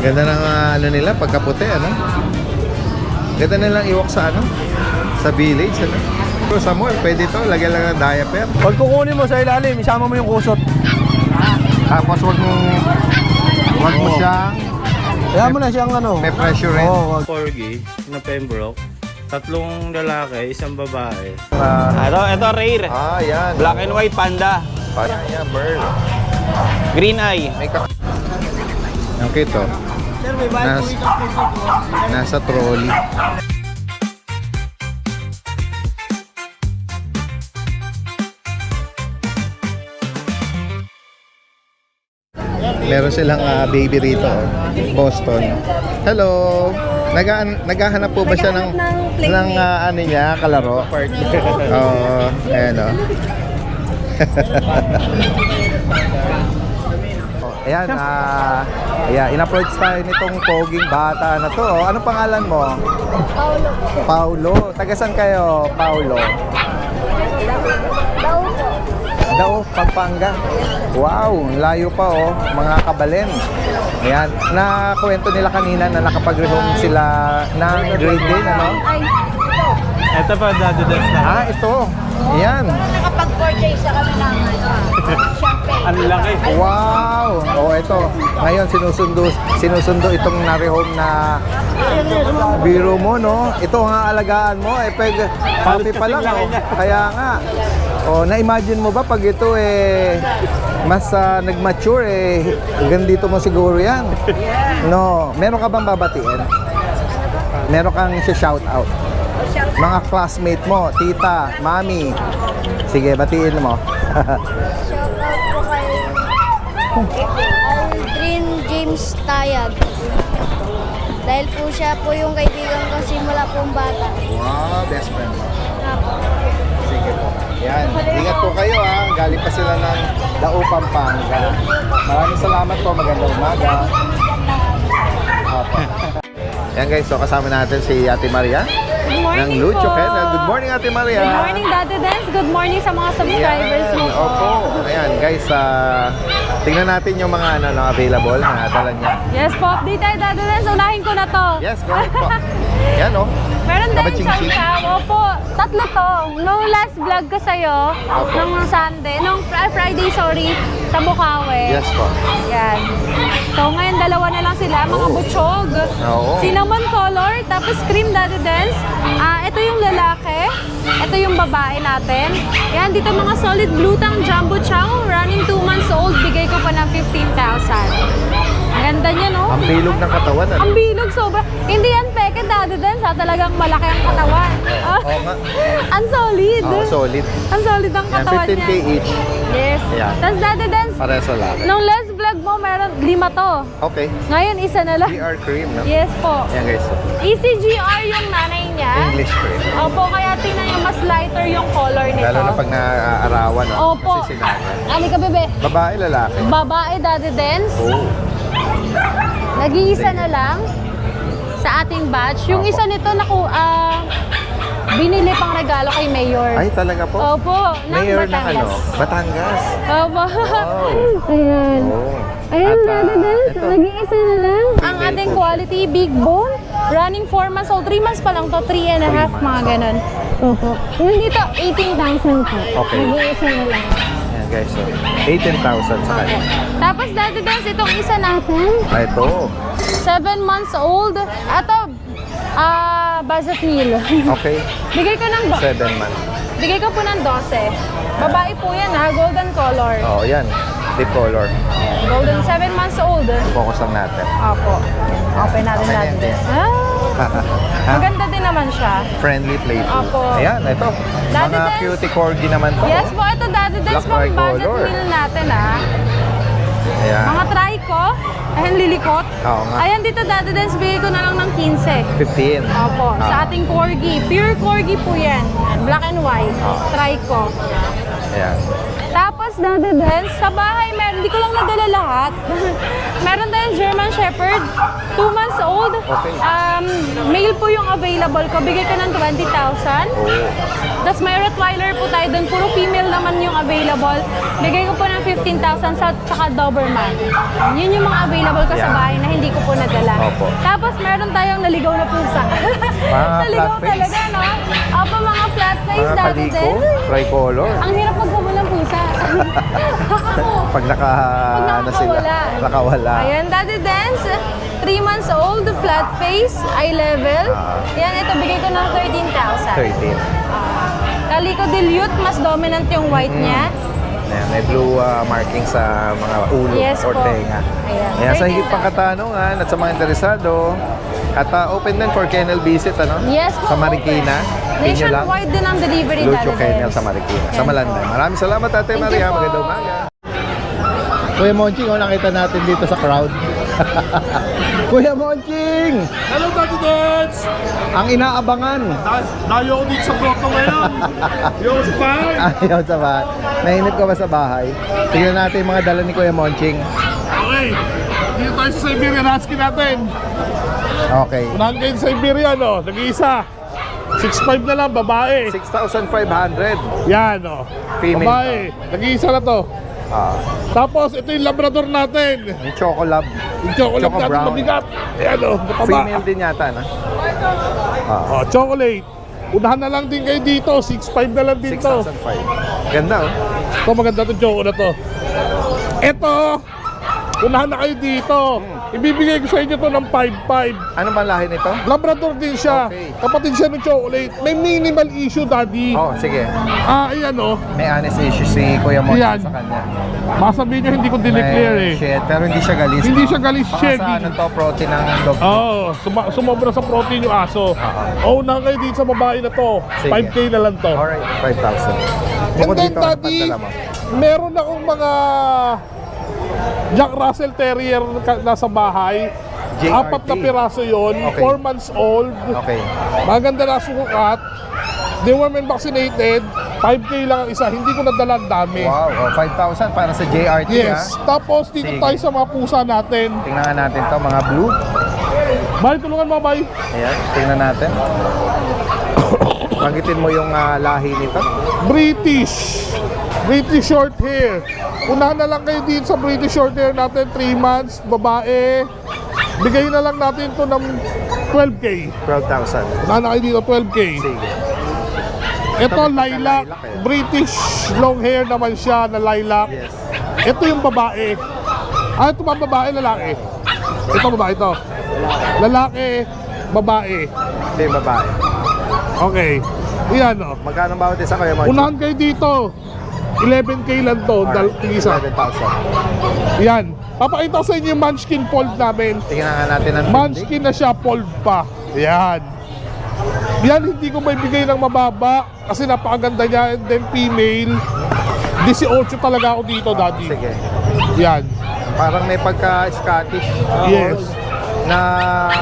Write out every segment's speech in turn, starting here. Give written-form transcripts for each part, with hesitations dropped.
Ganda ng ano nila, pagkaputi, ano? Ganda nilang iwak sa ano? Sa village, ano? Pero sa mall, pwede to, lagyan lang ng diaper. Pag kukunin mo sa ilalim, isama mo yung kusot. Tapos wag mo siyang Kaya mo na siyang ano. may pressure rin. Oo, Corgi na Pembroke. 3 lalaki, 1 babae. Ito rare. Yan. Black and white panda. Yan, bird. Green eye. May ang kito. Nasa trolley. Meron silang baby rito, Boston. Hello. Naghahanap po ba siya ng ano niya, kalaro? Oo, ayan o. Ayan, in-approach tayo nitong poging bata na to. Anong pangalan mo? Paulo. Paulo. Taga saan kayo, Paulo? Dao, Pampanga. Wow, layo pa oh, mga kabalen. Ayan, nakwento nila kanina na nakapag-rehome sila ng grade din, ano? Ito pa, Daddy Dance na. Ito. Ayan. Nakapag-purchase na kami ng champagne. Ang laki. Wow! Oh, ito. Ngayon, sinusundo itong na-rehome na biro mo, no? Ito nga alagaan mo. Papi pa lang, oh. Kaya nga. Oh, na-imagine mo ba pag ito mas nag-mature gandito mo siguro yan. No, meron ka bang babatiin? Meron kang shout out. Mga classmate mo, tita, mami. Sige, batiin mo. Shoutout po kay Aldrin James Tayag. Dahil po siya po yung kaibigan ko simula pong bata. Wow, best friend mo. Sige po. Yan. Ingat po kayo ha. Galing pa sila ng Dao, Pampanga. Maraming salamat po. Magandang umaga. Okay. Yan guys, so kasama natin si Ate Maria. Good morning ng Lucho po. Kena. Good morning, Ate Maria. Good morning, Daddy Dance. Good morning sa mga subscribers mo po. Opo. Ayan, guys, tingnan natin yung mga available na dala niya. Yes po, update tayo, Daddy Dance. Unahin ko na to. Yes, go ahead po. Yan, oh. Meron din Kabaching-ching. siyang opo. 3 to. Nung last vlog ko sa'yo, Opo. nung Sunday, nung Friday, sorry, sa Bukawi. Yes po. Yan. So ngayon, 2 na lang sila, mga Oh. butchog. Oo. Cinnamon color, tapos cream, Daddy Dance. Ito yung lalaki. Ito yung babae natin. Yan, dito mga solid blue tang jumbo chow. Running 2 months old, bigay ko pa ng 15,000. Ang ganda niya, no? Ang bilog ng katawan, ano? Ang bilog, sobra. Hindi yan peke, Daddy Dance, ha? Talagang malaki ang katawan. Oo nga. Ang solid. Oo, solid. Ang solid ang Yan, katawan 15K niya. each. Yes. Yan. Tapos Daddy Dance, Pareho sa laki. nung last vlog mo, meron 5 to. Okay. Ngayon, 1 na lang. GR cream, no? Yes po. Yan guys, so, ECGR yung nanay niya. English cream. Opo, kaya tingnan niyo mas lighter yung color nito. Lalo na pag naaarawan, no? Opo. Kasi sinanay. Ano ka, bebe? Babae, lalaki. Babae, Daddy Dance. Oh. Nag-iisa na lang sa ating batch. Yung isa nito, binili pang regalo kay Mayor. Ay, talaga po? Opo, ng Mayor ng ano? Batangas. Batangas. Opo. Wow. Ayan. Oh. Ayan, At, Daddy Dance. ito. Nag-iisa na lang. Ang Female ating po. quality, big bone. Running 4 months old. 3 months pa lang to. 3 and a half, mga ganun. Opo. Yung dito, 18,000 po. Okay. Nag-iisa na lang. Yan guys, so 18,000 sa kanya. Tapos, Daddy Dance, itong isa natin. Ah, ito. 7 months old. Ito, Bazat meal. Okay. Bigay ko ng 7 months. Bigay ko po ng 12. Babae po yan, ha? Golden color. Oo, yan. Deep color. Golden, 7 months old. Focus lang natin. Opo. Open natin Okay na natin. yan. Ah, maganda din naman siya. Friendly playful. Opo. Ayan, ito. Daddy Mga Dance. cutie corgi naman to. Yes po, ito Daddy Dance Black pang budget tricolor. meal natin, ha? Ayan. Mga trico, ayan lilikot. Oo nga. Ayan dito Daddy Dance, bigay ko na lang ng 15. 15. Opo, sa Ah. ating corgi. Pure corgi po yan. Black and white. Ah. Trico. Ayan. Tapos Daddy Dance. Sa bahay, hindi ko lang nadala lahat. Meron tayong German Shepherd, 2 months old. Okay. Male po yung available ko. Bigay ko ng 20,000. Tapos may Rottweiler po tayo doon. Puro female naman yung available. Bigay ko po ng 15,000 sa tsaka Doberman. Yun yung mga available ko sa Yeah. bahay na hindi ko po nadala. Opo. Tapos meron tayong naligaw na pusa. Naligaw flat face. talaga, no? Opo, mga flat face, Mga Daddy kaliko, Dance. tricolor. Ang hirap magkabul ng pusa. Pag ano sila, nakawala. Ayan, Daddy Dance. 3 months old, flat face, eye level. Yan, ito, bigay ko ng 13,000. 13. Calico Dilute, mas dominant yung white niya. Ayan, may blue marking sa mga ulo Yes or po. tenga. Ayan, Ayan, sa 13,000. higit pang katanungan at sa mga interesado, at open din for kennel visit, ano? Yes po. Sa Marikina. open. Pinyo lang. Nationwide din ang delivery, Lucho Daddy Kennel Dance. sa Marikina. Sa Yan Malanday. po. Maraming salamat, Ate Thank you Maria. po. Magandang umaga. Kuya Monching, nakita natin dito sa crowd. Kuya Monching! Hello, Daddy Dance! Ang inaabangan. Dayo ako dito sa grotto ngayon. Yo, sa bahay. Ayaw sa bahay. Nainip ka ba sa bahay? Tingnan natin yung mga dala ni Kuya Monching. Okay. Dito tayo sa Siberian Husky natin. Okay. Unahan kayo sa Siberian, no? Nag-iisa. 6'5 na lang, babae. 6,500. Yan, no? Female Babae. Nag-iisa na to. Ah, Tapos, ito yung Labrador natin. yung Chocolab. Yung chocolate Choco natin brown. mabigat. Yan, no? Mataba. Female din yata, no? Ah, Oh, chocolate. Unahan na lang din kayo dito. 6'5 na lang dito. 6,500. Ganda, oh. Ito, maganda itong choco na to. Ito, unahan na kayo dito. Ibibigay ko sa inyo to ng 5'5". Ano ba lahi nito? Labrador din siya. Okay. Kapatid siya ng chocolate. May minimal issue, Daddy. Oh, sige. Ayan, oh. May honest issue si Kuya Monching Yan. sa kanya. Masabihin niyo, hindi ko dineclare eh. Shit, pero hindi siya galis. Hindi siya galis, Baka shaggy. sa ano to, protein ng dog. Oo, sumobra sa protein yung aso. Oh, unahan kayo dito sa babae na to. Sige. 5K na lang to. Alright, 5,000. And Bukod then, dito, ano Daddy, pandala mo? meron akong mga Jack Russell Terrier nasa bahay. JRT. 4 na piraso yon, Okay. 4 months old. Okay. Maganda na sukat. They were vaccinated. 5K lang ang isa. Hindi ko nadala ang dami. Wow, oh, 5,000 para sa JRT, Yes. ha? Tapos dito Sige. tayo sa mga pusa natin. Tingnan nga natin to, mga blue. Bay, tulungan mo, bay. Ayan, tingnan natin. Banggitin mo yung lahi nito. British. British short hair. Unahan na lang kayo dito sa British short hair natin. 3 months, babae. Bigay na lang natin to ng 12K. 12,000. Unahan na kayo dito, 12K. Sige. Ito, Ito, lilac. lilac eh. British long hair naman siya na lilac. Yes. Ito yung babae. Ito ba babae, lalaki? Ito babae ito. Lalaki, babae. Hindi, babae. Okay. Iyan, o. Magkano bawat isa kayo, Monching? Unahan kayo dito. 11K lang to. Tig-isa. 11,000. Yan. Papakita ko sa inyo yung Munchkin fold namin. Tingnan nga natin ang Munchkin na siya, fold pa. Yan. Yan, hindi ko maibigay ng mababa kasi napakaganda niya. And then female, 18 talaga ako dito, Daddy. Sige. Yan. Parang may pagka-Scottish. Yes. Na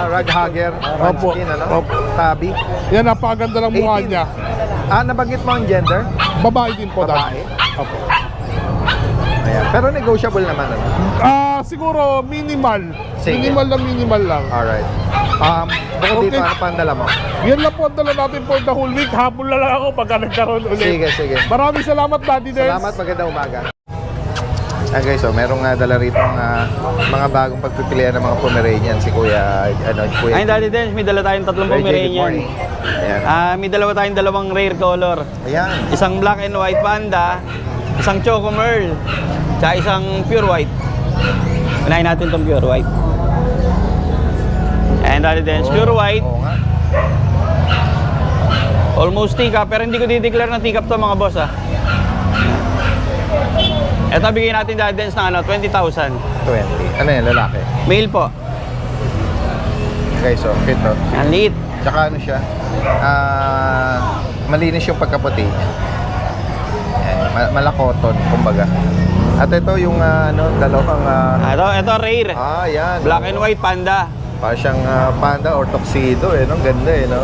raghugger. Opo. Munchkin, ano? Opo. Tabi. Yan, napakaganda ng mukha 18. niya. Nabanggit mo ang gender? Babae din po, Babae? Daddy. Opo. Ayan. Pero negotiable naman, ano? Siguro minimal. Sige. Minimal lang. Alright. Bukod dito, Okay. ano pa ang dala mo? Yan lang po ang dala natin for the whole week. Habol na lang ako pagka nagkaroon ulit. Sige, sige. Maraming salamat, Daddy Dance. Salamat, magandang umaga. Guys, so merong dala rito mga bagong pagpipilian ng mga Pomeranian si Kuya, Kuya. Ayun, Daddy Dance, may dala tayong tatlong Kuya Jay, good Pomeranian. morning. Ayan. May dalawa tayong dalawang rare color. Ayan. Isang black and white panda, isang choco merle, tsaka isang pure white. Unahin natin itong pure white. Ayan, Daddy Dance, pure white. Oo nga. Almost teacup, pero hindi ko di-declare na teacup to mga boss, ah. Ito, bigyan natin Daddy Dance ng 20,000. 20. Ano yan, lalaki? Male po. Guys, so, ito. Yan, liit. Tsaka ano siya, malinis yung pagkaputi. Ayan, malakoton, kumbaga. At ito yung dalawang... Ito rare. yan. Black and white panda. Parang siyang panda or tuxedo, no? Ganda, no?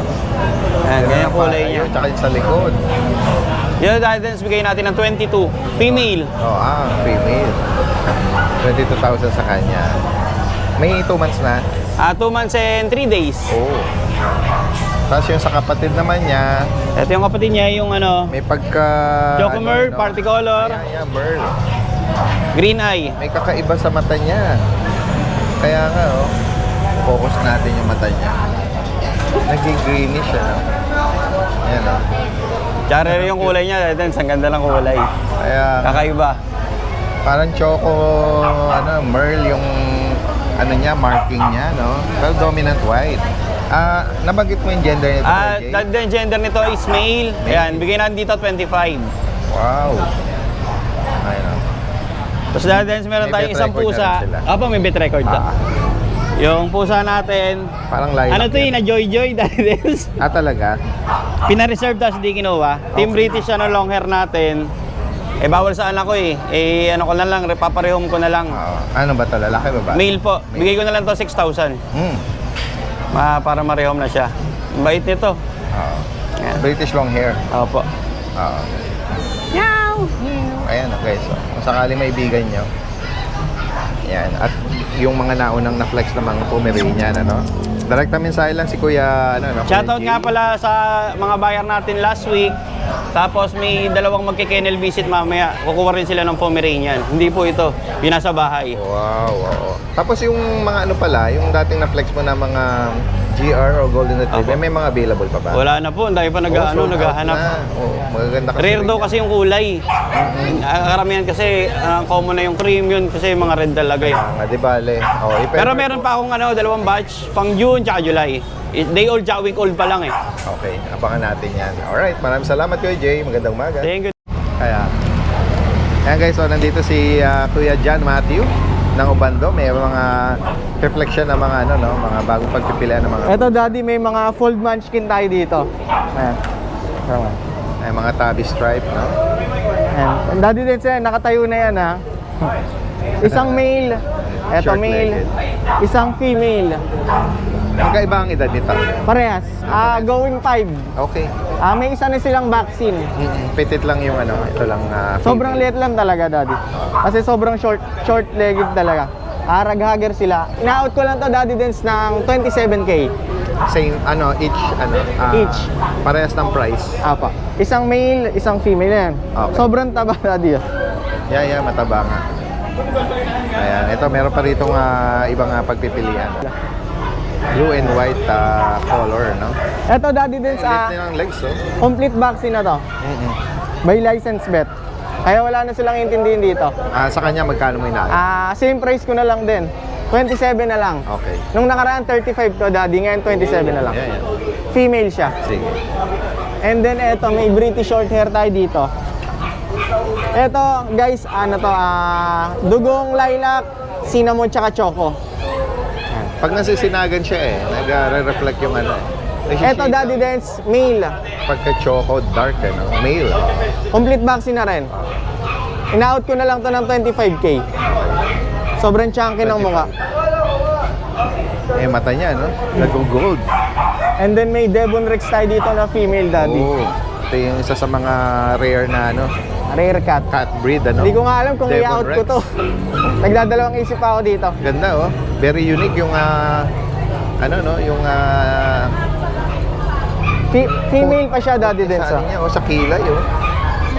Ayan, ganyan kulay niya. Tsaka yung sa likod. Yellow Diadems, bigay natin ng 22. Female. Female. 22,000 sa kanya. May 2 months na. 2 months and 3 days. Oh. Tapos yung sa kapatid naman niya, Ito yung kapatid niya, yung ano, may pagka... Choco Merl, Party Color, Yeah, Merl. Green Eye. May kakaiba sa mata niya. Kaya nga, oh. Focus natin yung mata niya. Naging greenish, ano? Ayan, oh. Tsaka rin yung kulay niya, Diadems, ang ganda ng kulay. Kaya, Kakaiba. parang Choco, Merl yung, ano niya, marking niya, no? Pero dominant white. Nabanggit mo yung gender nito, Jay? The gender nito is male. Ayan, bigay natin dito 25. Wow. Ayun, oh. Tapos Diadems, meron May tayong bet isang record na pusa. rin sila. Apa, may bet record to. Yung pusa natin, Parang lilac. ano to yun, na Joy Diadems. Talaga? Pina-reserve tapos di kinuha. Team British ano, long hair natin. Bawal sa anak ko eh. Ano ko na lang, paparehome ko na lang. Ano ba ito? Lalaki ba ba? Male po. Bigay ko na lang to 6,000. Para marehome na siya. Ang bait nito. Ayan. British long hair. Opo. Meow! Ayan, okay. So, kung sakali may bigan nyo. Ayan. At yung mga naunang na-flex na mga Pomeranian, ano? Direct na mensahe lang si Kuya, ano, no? Shoutout Kuya nga Jay. pala sa mga buyer natin last week. Tapos may dalawang magki-kennel visit mamaya. Kukuha rin sila ng Pomeranian. Hindi po ito. Yung nasa bahay. Wow, wow. Tapos yung mga ano pala, yung dating na-flex mo na mga GR o Golden Retriever, may mga available pa ba? Wala na po. Ang dami pa Sold out naghahanap. na. Magaganda kasi. Rare daw kasi yung kulay. Karamihan kasi common na yung cream yun kasi mga red talaga eh. Di bale. Pero meron pa akong dalawang batch pang June tsaka July. Day old tsaka week old pa lang eh. Okay, abangan natin yan. Alright, maraming salamat Kuya Jay. Magandang umaga. Thank you. Kaya, ayan guys, so nandito si Kuya John Matthew ng Obando. May mga reflection ng mga mga bagong pagpipilian ng mga Eto daddy, may mga fold munchkin tayo dito. Ayan. ay, mga tabi stripe, no? Ayan. Daddy din siya, nakatayo na yan ha. Isang male, eto male, Short-legged. isang female. Magkaiba ang edad nito. Parehas, going 5. Okay. May isa na silang vaccine. Petit lang yung ito lang. Sobrang liit lang talaga daddy. Kasi sobrang short-legged talaga. Raghager sila. Ina-out ko lang to daddy dance ng 27K. Same, each, Each. Parehas ng price. Apa. Isang male, isang female yan. Okay. Sobrang taba daddy. Yeah, mataba nga. Ayan, ito meron pa rito ibang pagpipilian. Blue and white color, no? Eto daddy dance, Liit nilang legs, oh. complete vaccine na to. By license bet. Kaya wala na silang intindihin dito. Sa kanya, magkano mo inaayos? Same price ko na lang din. 27 na lang. Okay. Nung nakaraan 35 to daddy, ngayon 27 na lang. Yeah. Female siya. Sige. And then eto, may British short hair tayo dito. Eto guys, dugong lilac, cinnamon tsaka choco. Pag nasisinagan siya nag-reflect yung Eto daddy dance, male. Pagka-choco, dark, male. Complete vaccine na rin. Ina-out ko na lang to ng 25K. Sobrang chunky ng mukha. Mata niya, no? Nag-gold. And then may Devon Rex tayo dito na female daddy. Ito yung isa sa mga rare na, Rare cat. cat breed, Hindi ko nga alam kung Devon i-out ko Rex. to. Nagdadalawang isip pa ako dito. Ganda, oh. Very unique yung, yung, Female pa siya daddy din sa sa. niya, sa kilay, oh.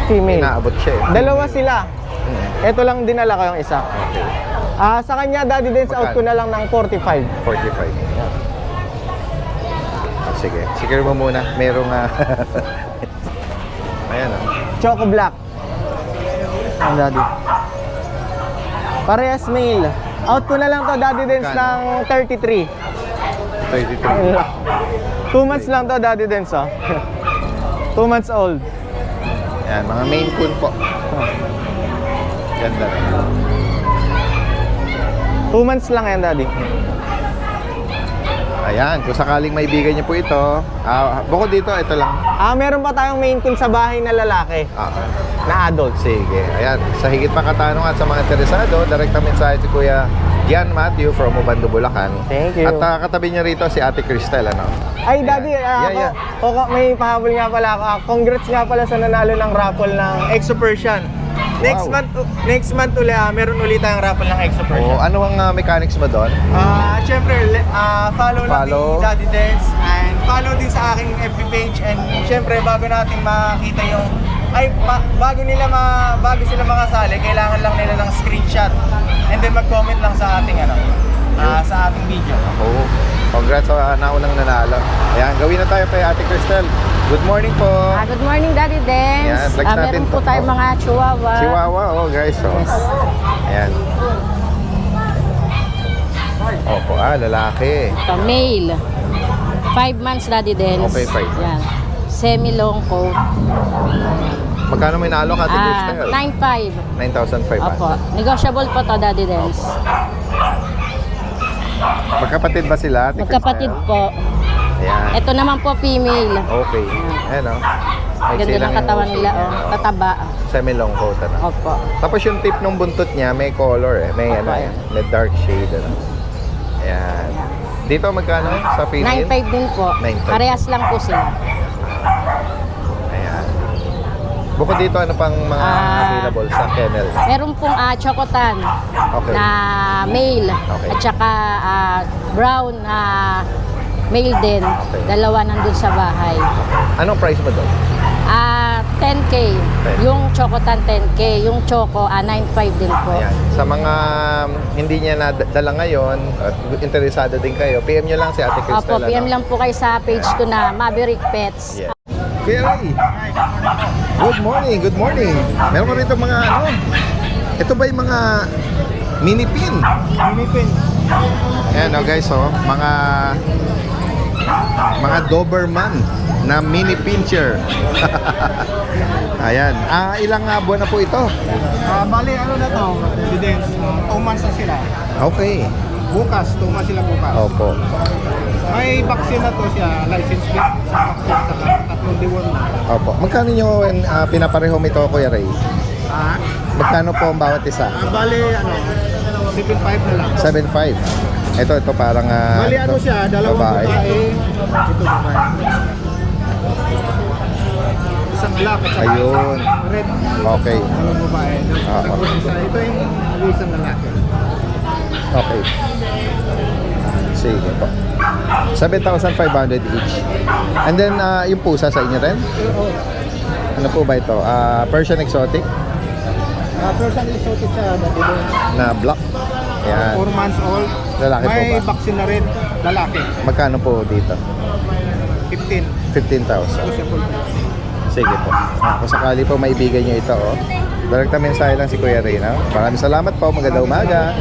Female. Inaabot siya, Dalawa sila. Ito lang dinala ko yung isa. Sa kanya daddy dance out ko na lang ng 45. 45. Sige. Secure mo muna. Merong, ayan, oh. Choco black. Ang daddy. Parehas male. Out ko na lang to daddy dance ng 33. 33. 2 months lang to daddy dance 2 months old. Ayan, mga Maine Coon po. Ganda rin. 2 months lang yan daddy. Ayan, kung sakaling maibigan niyo po ito, bukod dito, ito lang. Meron pa tayong Maine Coon sa bahay na lalaki, na adult. Sige. Ayan, sa higit pa katanungan sa mga interesado, direkta mensahe si Kuya Gian Matthew from Ubando, Bulacan. Thank you. At katabi niya rito si Ate Cristel, ano? Ay, Daddy, Yeah, may pahabol nga pala ako. Congrats nga pala sa nanalo ng raffle ng Exo Persian. Next Wow. month ulit, meron ulit tayong raffle ng Exo Persian. Oh, ano ang mechanics mo doon? Siyempre, follow lang Follow. ni Daddy Dance and follow din sa aking FB page and siyempre bago natin makita yung bago sila makasali, kailangan lang nila ng screenshot and then mag-comment lang sa ating sa ating video. Oh, congrats sa naunang nanalo. Ayan, gawin na tayo kay Ate Cristel. Good morning po. Good morning, Daddy Dance. Yan, flex natin Meron po to. tayo mga chihuahua. Chihuahua, oh guys. Oh. Ayan. Opo, lalaki. Ito, male. 5 months, Daddy Dance. Okay, 5 months. Yan. Semi-long coat. Magkano may nalo ka, Ate Cristel? 9.5. 9,500. Opo. Negotiable po to, Daddy Dance. Magkapatid ba sila, Ate Magkapatid Cristel? po. Ayan. Ito naman po, female. Okay. Ayan, oh. May Ganda silang ng katawan yung nila, uso oh. niya, Tataba. Semi-long coat, ano? Opo. Tapos yung tip ng buntot niya, may color eh. May Opo, ayan. may dark shade, ano? Ayan. Dito magkano sa female? 9.5 din po. 9.5. Parehas lang po sila. Ayan. Bukod dito, ano pang mga available sa kennel? Meron pong chocotan Okay. na male. Okay. At saka brown na male din. Okay. Dalawa nandun sa bahay. Anong price mo doon? 10K. Yung chocotan 10K. Yung choco 9.5 din po. Ayan. Sa mga hindi niya nadala ngayon at interesado din kayo, PM nyo lang si Ate Cristel. Opo, PM lang po kayo sa page ko na Maverick Pets. Yeah. Kuya Ray, good morning, good morning. Meron ka rito mga ano? Ito ba yung mga mini pin? Mini pin. Ayan o guys, oh, mga Doberman na mini pincher. Ayan. Ilang buwan na po ito? Bali, ano na to? Dance. 2 months na sila. Okay. Bukas, 2 months sila bukas. Opo. May vaccine na to siya, license plate sa vaccine sa 3 deworm na. Opo. Magkano nyo pinaparehom ito, Kuya Ray? Magkano po ang bawat isa? Bali, 7.5 na lang. 7.5. Ito parang Bali, ano ito, siya, dalawang babae. Ito babae. Isang black at saka Ayun. red. Okay. Dalawang babae. Oo. Tapos ito yung isang lalaki. Okay. Sige po. 7,500 each. And then, yung pusa sa inyo rin? Ano po ba ito? Persian exotic Persian exotic siya, na black. Ayan. 4 months old. Lalaki po May ba? vaccine na rin. Lalaki. Magkano po dito? 15. 15,000. Possible. Sige po. Kung sakali po maibigay nyo ito, oh. Direkta mensahe lang si Kuya Ray, no? Maraming salamat po. Magandang umaga.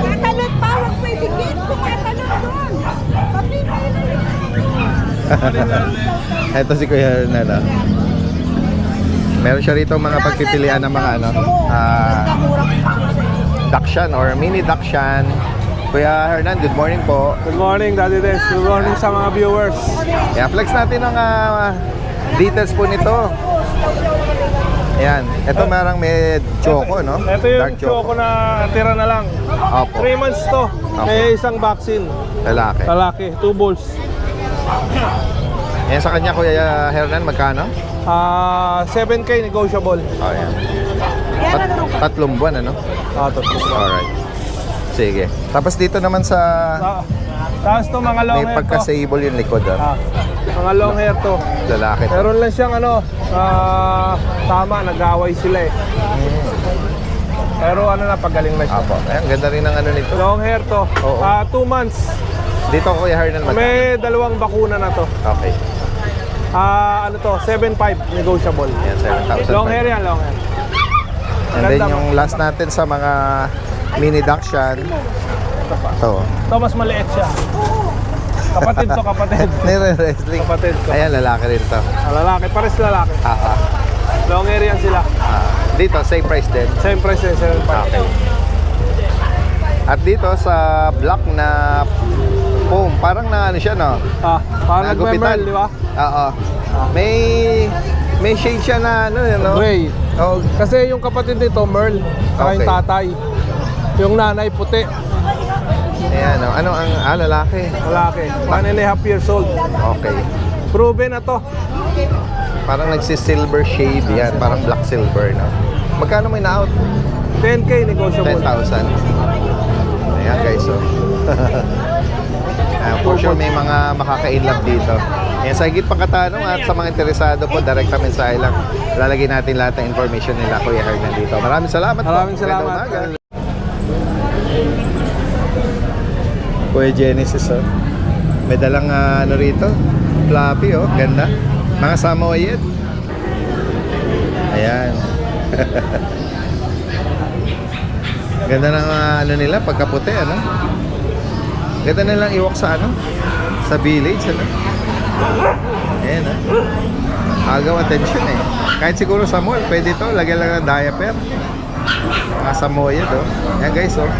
Katalot pa, huwag mo ibigit. Kumatalot doon. Papipili na. Ito si Kuya Hernan, oh. Meron siya rito mga pagpipilian ng mga ano, Dachshund or mini Dachshund. Kuya Hernan, good morning po. Good morning, Daddy Dance. Good morning sa mga viewers. Kaya flex natin ang details po nito. Ayan, ito marang may choco, no? Ito yung Dark choco na tira na lang. Opo. 3 months to. Okay. May isang vaccine. Lalaki. Lalaki, 2 balls. Ayan sa kanya, Kuya Hernan, magkano? 7K negotiable. Oh, ayan. 3 buwan, ano? Tatlo. Alright. Sige. Tapos dito naman sa... Tapos to mga long May hair to. pagka-sable yung likod, Mga long hair to. Lalaki to. Meron lang siyang tama, nag-away sila eh. Pero pagaling na siya. Apo. Ayan, ganda rin ng ano nito. Long hair to. Oo. 2 months. Dito, Kuya Hernan, magkano? May 2 bakuna na to. Okay. 7.5 negotiable. Ayan, 7,000. Long hair yan, long hair. And then Ganda. yung last natin sa mga mini Dachshund. Ito. Ito mas maliit siya. Kapatid to, kapatid. Nire-wrestling. Kapatid ko. Ayan, lalaki rin to. Lalaki, pares lalaki. Long hair yan sila. Dito, same price din. Same price din, 7.5. Okay. At dito sa black na foam, parang na ano siya, no? Parang Nagupitan. nag-merl, di ba? Oo. May may shade siya na ano, you know? Gray. Oh, Kasi yung kapatid nito, Merl, saka yung Okay. tatay. Yung nanay, puti. ayan, oh. Ano ang lalaki? Malaki. 1.5 years old. Okay. Proven na to. Parang nagsi-silver shade yan, parang black silver, no? Magkano may na-out? 10K negotiable. 10,000. Ayan guys, oh. For sure may mga makaka-inlove dito. Ayan, sa higit pang katanungan at sa mga interesado po, direkta mensahe lang. Lalagay natin lahat ng information nila, Kuya Hernan dito. Maraming salamat po. Maraming salamat. Magandang umaga. Kuya Genesis, oh. May dalang ano rito, floppy, oh. Ganda. Mga Samoyed. Ayan. Ganda ng ano nila, pagkaputi, ano? Ganda nilang iwak sa ano? Sa village, ano? Ayan, agaw attention eh. Kahit siguro sa mall, pwede to. Lagyan lang ng diaper. Mga Samoyed, oh. Ayan guys, oh.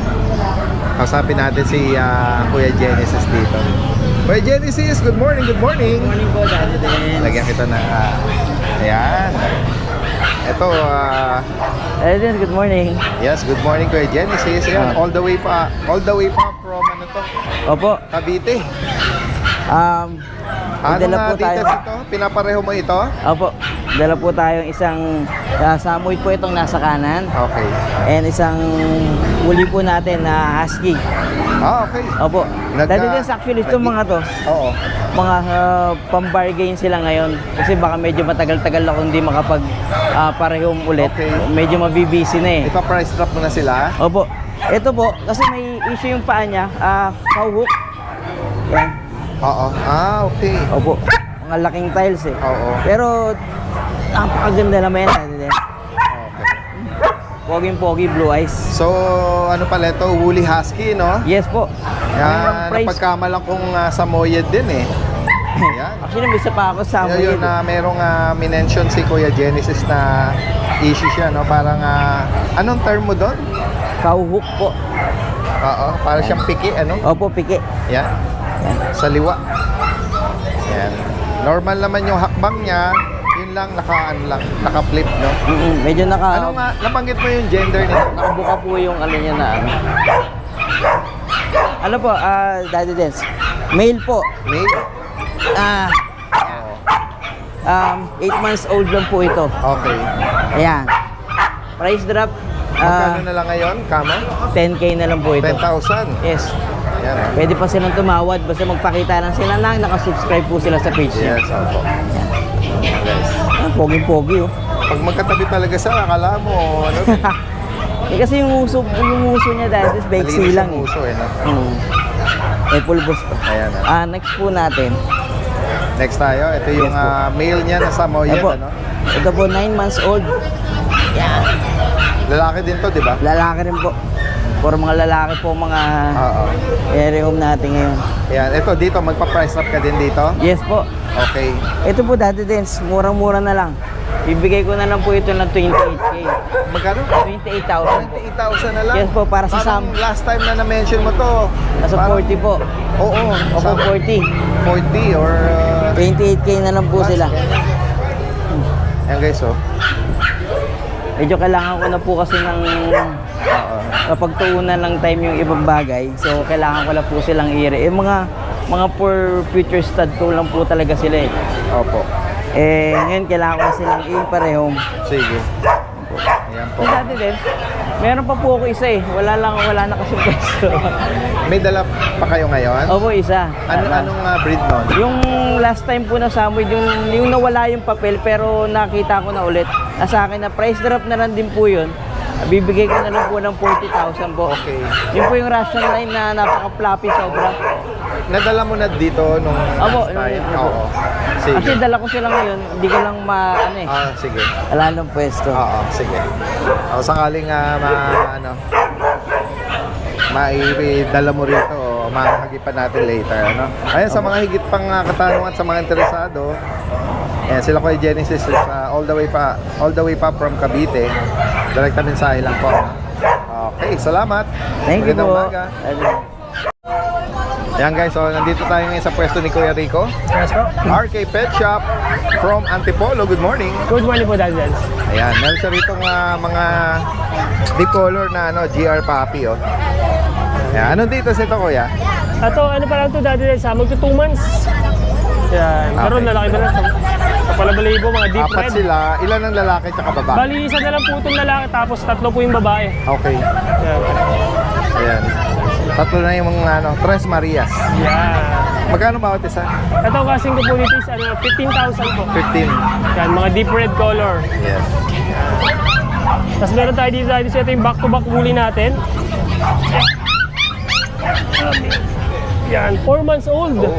Kausapin natin si Kuya Genesis dito. Kuya Genesis, good morning, good morning. Good morning po, Daddy Den. Lagyan kita na, ayan. Ito, Good morning. yes, good morning Kuya Genesis. Ayan, all the way pa from ano to? Opo. Cavite. Ano dala nga po tayo. dito ito? Pinapareho mo ito? Opo. Dala po tayong isang Samoyed po itong nasa kanan. Okay. And isang uli po natin na husky. Okay. Opo. Nagka- Dati din actually itong mga to. Oo. Mga pambargain sila ngayon. Kasi baka medyo matagal-tagal ako hindi makapag parehong ulit. Okay. Medyo mabibisi na eh. Ipa-price drop mo na sila? Opo. Ito po, kasi may issue yung paa niya. Cow hook. Yan. Oo. Okay. Opo. Mga laking tiles eh. Oo. Pero napakaganda naman yan. Okay. Poging-pogi, blue eyes. So, ano pala ito? Woolly Husky, no? Yes po. Yan, Price. napagkamalan kong Samoyed din eh. Ayan. Actually, may isa pa ako sa Yun na merong minention si Kuya Genesis na issue siya, no? Parang, anong term mo doon? Cow hook po. Oo, parang siyang piki, ano? Opo, piki. Yan. Sa liwa. Yan. Normal naman yung hakbang niya. Yun lang, naka-flip, no? Medyo Ano nga, nabanggit mo yung gender nito? nakabuka po yung ano niya na ano. Ano po, Daddy Dance. Male po. Male? 8 months old lang po ito. Okay. Ayan. Price drop, Magkano na lang ngayon, Kama? 10K na lang po ito. 10,000. Yes. Yan, Pwede pa silang tumawad basta magpakita lang sila na nakasubscribe po sila sa page niya. Yes, opo. Yan, guys. Pogi-pogi oh. Pag magkatabi talaga sila, akala mo, ano? Eh kasi yung uso niya dahil is Malinis bakery lang yung eh. uso, eh, no? Eh pulbos pa. Ayan, Next po natin. Next tayo, ito yung Yes, po. male niya na Samoyed, Ito po. ano? Ito po 9 months old. Yan. Lalaki din to, di ba? Lalaki rin po. For mga lalaki po mga Oo. area home natin ngayon. Ayan, ito dito, magpa-price up ka din dito? Yes po. Okay. Ito po Daddy Dance, murang-mura na lang. Bibigay ko na lang po ito ng 28K. Magkano? 28,000 po. 28,000 na lang? Yes po, para sa Parang Sam. last time na na-mention mo to. Nasa parang- 40 po. Oo. Opo, sa 40. 40 or... 28K na lang po sila. Ayan guys, oh. Medyo kailangan ko na po kasi ng kapagtuunan ng time yung ibang bagay. So, kailangan ko lang po silang i-re. Mga for future stud ko lang po talaga sila eh. Opo. Ngayon kailangan ko na silang i-parehong. Sige. Ayan po. So, dati din, meron pa po ako isa eh. Wala na kasi pwesto. May dala pa kayo ngayon? Opo, isa. Anong breed nun? Yung last time po na Samoyed, yung nawala yung papel pero nakita ko na ulit. Sa akin na price drop na lang din po yun. Bibigay ko na lang po ng 40,000 po. Okay. Yun po yung Russian line na napaka-floppy sobra. Nadala mo na dito nung Opo, last time? opo. Oo. Sige. Kasi dala ko sila ngayon, hindi ko lang Sige. wala nang pwesto. Oo, sige. O sakaling maidala mo rito o mahagipan natin later, ano? Ayan, sa mga higit pang katanungan sa mga interesado, ayan, sila Kuya Genesis is all the way pa from Cavite. Direkta mensahe lang po. Okay, salamat. Thank you Magandang po. umaga. Ayan guys, so nandito tayo ngayon sa pwesto ni Kuya Rico. Yes po. RK Pet Shop from Antipolo. Good morning. Good morning po, Daddy Dance. Ayan, meron siya rito mga deep color na GR Puppy, oh. Ayan, anong dito sa ito, Kuya? Ito, ano pa lang ito, Daddy Dance, magto 2 months. Yan, pero Okay. lalaki ba na ito? Kapalabalibo, mga deep Apat red. sila. Ilan ang lalaki tsaka babae? Bali, isa na lang po itong lalaki, tapos 3 po yung babae. Okay. Yan. Ayan. Tatlo na yung mga Tres Marias. Yan. Magkano bawat isa? Ito, kasing ko po nito is 15,000 po. 15. Yan, mga deep red color. Yes. Tapos meron tayo dito, ito yung back-to-back bully natin. Yan, 4 months old. Oh.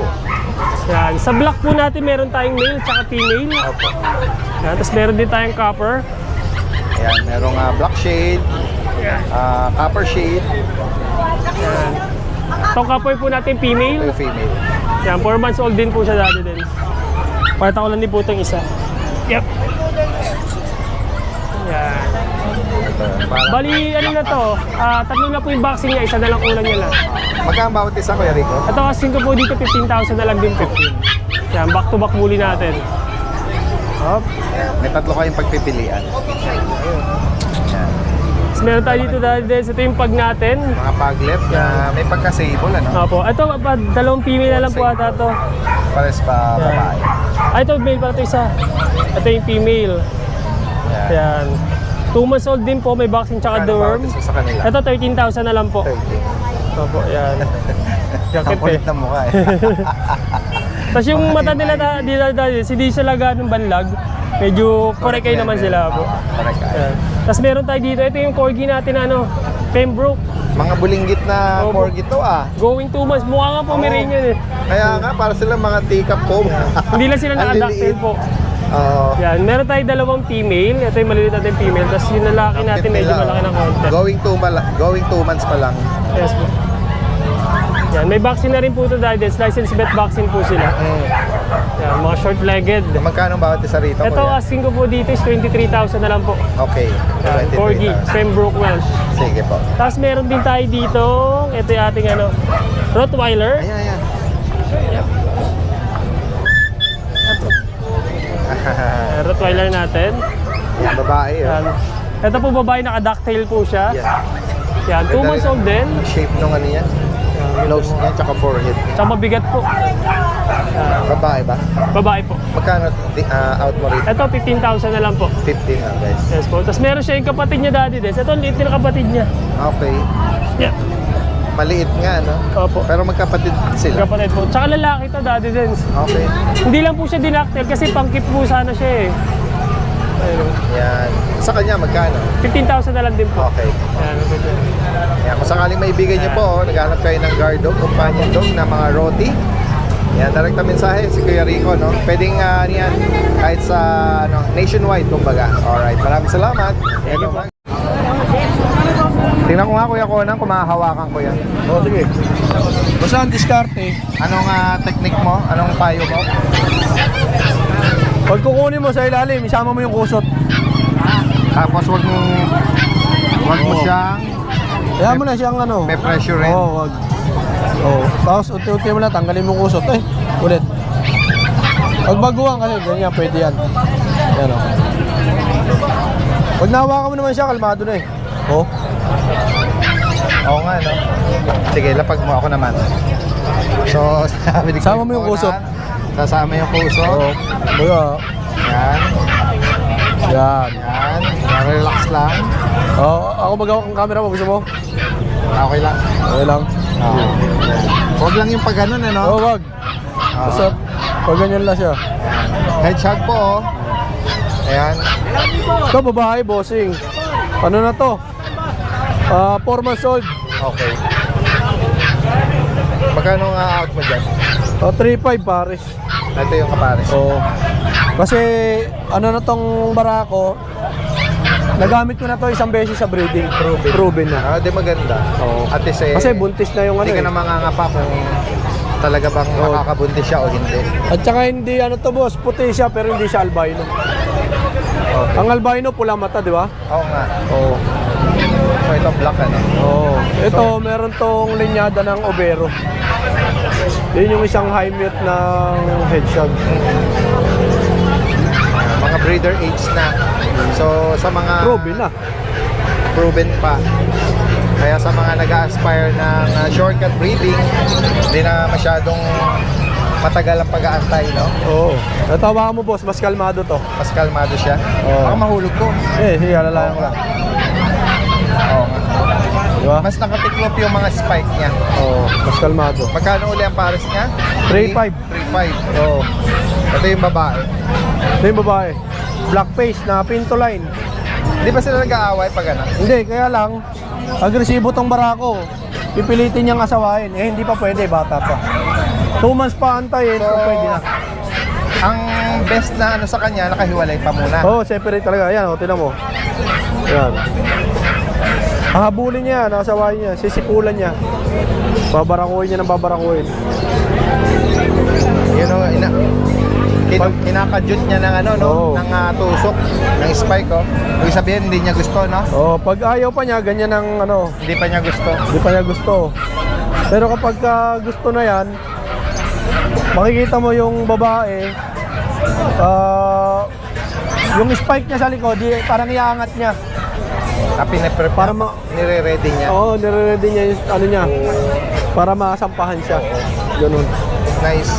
Yan, sa black po natin meron tayong male tsaka female. Opo. Yan, tapos meron din tayong copper. Ayan, merong black shade, copper shade, Yan. Itong copper po natin female. yung female. Yan, 4 months old din po siya dati din. Pakita ko lang din po itong isa. Yep. Yan. Bali, ano na to, 3 na po yung vaccine niya, isa na lang kulang niya lang. Magkano bawat isa, Kuya Rico? Ito kasing ko po dito, 15,000 na lang din po. Yan, back to back muli natin. Hop. Ayan, may tatlo kayong pagpipilian. Ayan. Tapos meron tayo dito dahil ito yung pag natin. Mga paglet na may pagka-sable, ano? Opo, ito, 2 female na lang po ata ito. Pares pa babae. Ito, male pala ito isa. Ito yung female. Ayan. Yan. 2 months old din po, may vaccine tsaka Magkano bawat deworm. isa sa kanila? Ito, 13,000 na lang po. 30. Opo, yan. Ang Jakit kulit eh. ng mukha eh. Tapos yung mata nila dito, hindi sila ganong banlag. Medyo korekay naman sila po. Correct. Yan. Tapos meron tayo dito, ito yung corgi natin, Pembroke. Mga bulinggit na Opo. corgi to Going 2 months, mukha nga Pomeranian eh. Kaya nga, para sila mga teacup po. Hindi lang sila Ang na-adapted liliit. po. Oo. Yan, meron tayo 2 female. Ito yung maliliit natin female. Tapos yung lalaki natin medyo malaki ng konti. Going 2 months pa lang. Yes po. Yan, may vaccine na rin po ito dahil license vet vaccine po sila. Yan, mga short-legged. Magkano bawat isa rito? Ito, Kuya? asking ko po dito is 23,000 na lang po. Okay. Yan, 23,000. Corgi, Pembroke Welsh. Sige po. Tapos meron din tayo dito, ito yung ating Rottweiler. Ayan. Yan, Rottweiler natin. Yan, babae. Yan. Ito po babae, naka-ducktail po siya. Yan. Yan, 2 months old din. Shape nung ano yan. Nose niya, tsaka forehead niya. Tsaka mabigat po. Babae ba? Babae po. Magkano out mo rito? Ito, 15,000 na lang po. 15 na guys. Yes po. Tapos meron siya yung kapatid niya dati din. Ito, liit na kapatid niya. Okay. Yeah. Maliit nga, no? Opo. Pero magkapatid sila. Kapatid po. Tsaka lalaki to dati din. Okay. Hindi lang po siya dinaktil kasi pangkip po sana siya eh. Ayun. Yan. Sa kanya, magkano? 15,000 na lang din po. Okay. Yan. Yan. Kung sakaling maibigay niyo po, naghanap kayo ng guard dog, companion dog na mga roti. Yan, direkta mensahe si Kuya Rico, no? Pwedeng yan, kahit sa nationwide, kumbaga. Alright, maraming salamat. Tingnan ko nga, Kuya Conan, kung mahahawakan ko yan. O, sige. Basta ang diskarte. Anong technique mo? Anong payo mo? Pag kukunin mo sa ilalim, isama mo yung kusot. Tapos wag mo siyang Kaya mo na siyang may pressure rin. Oo, wag. Oo. Tapos unti-unti mo lang, tanggalin mo yung kusot. Ulit. Pag baguhan kasi, ganyan, pwede yan. Yan o. Pag nahawakan mo naman siya, kalmado na eh. Oo. Oo nga, no? Sige, lapag mo ako naman. So, sabi ni Sama mo yung kusot. Sasama yung kusot. Oo. Baga. Yan. Yan. Yan. Relax lang. Oo, ako magawak ang camera mo. Gusto mo? Okay lang. Okay lang. Huwag lang yung pag ganun, ano? Oo, wag. Basta, pag ganyan lang siya. Head shot po, oh. Ayan. Ito, babae, bossing. Ano na to? 4 months old. Okay. Magkano nga out mo dyan? 3.5 pares. Ito yung kapares. Oo. Kasi, ano na tong barako, nagamit ko na to isang beses sa breeding. Proven na. Di maganda. Oo. At least, Kasi buntis na yung ano hindi ka na mangangapa kung talaga bang makakabuntis siya o hindi. At saka hindi, ano to boss, puti siya pero hindi siya albino. Okay. Ang albino, pula mata, di ba? Oo nga. Oo. So ito black, ano? Oo. Ito, meron tong linyada ng Obero. Yun yung isang high mute ng hedgehog. Mga breeder age na. So, sa mga... Proven pa. Kaya sa mga nag-aspire ng shortcut breeding, hindi na masyadong matagal ang pag-aantay, no? Oo. Natawa mo, boss, mas kalmado to. Mas kalmado siya. Oo. Baka mahulog ko. Sige, alalayan ko lang. Oo nga. Diba? Mas nakatiklop yung mga spike niya. Oo, mas kalmado. Magkano uli ang pares niya? 3.5. 3.5. Oo. Ito yung babae. Ito yung babae. Black face na pinto line. Di ba sila nag-aaway pag ano? Hindi, kaya lang, agresibo tong barako. Pipilitin niyang asawain. Eh, hindi pa pwede, bata pa. 2 months pa antayin, so, pwede na. Ang best na ano sa kanya, nakahiwalay pa muna. Oo, separate talaga. Ayan, o, tinan mo. Ayan. Hahabulin niya, nakasawain niya, sisipulan niya. Babarakuhin niya ng babarakuhin. Yun o, kinakadyot niya ng ano, no? Ng tusok, ng spike, oh. Ibig sabihin, hindi niya gusto, no? Oo, pag ayaw pa niya, ganyan ang ano. Hindi pa niya gusto. Hindi pa niya gusto. Pero kapag gusto na yan, makikita mo yung babae, yung spike niya sa likod, parang iaangat niya. Para nire-ready niya. Oo, nire-ready niya yung ano niya. Para masampahan siya. Ganun. Nice.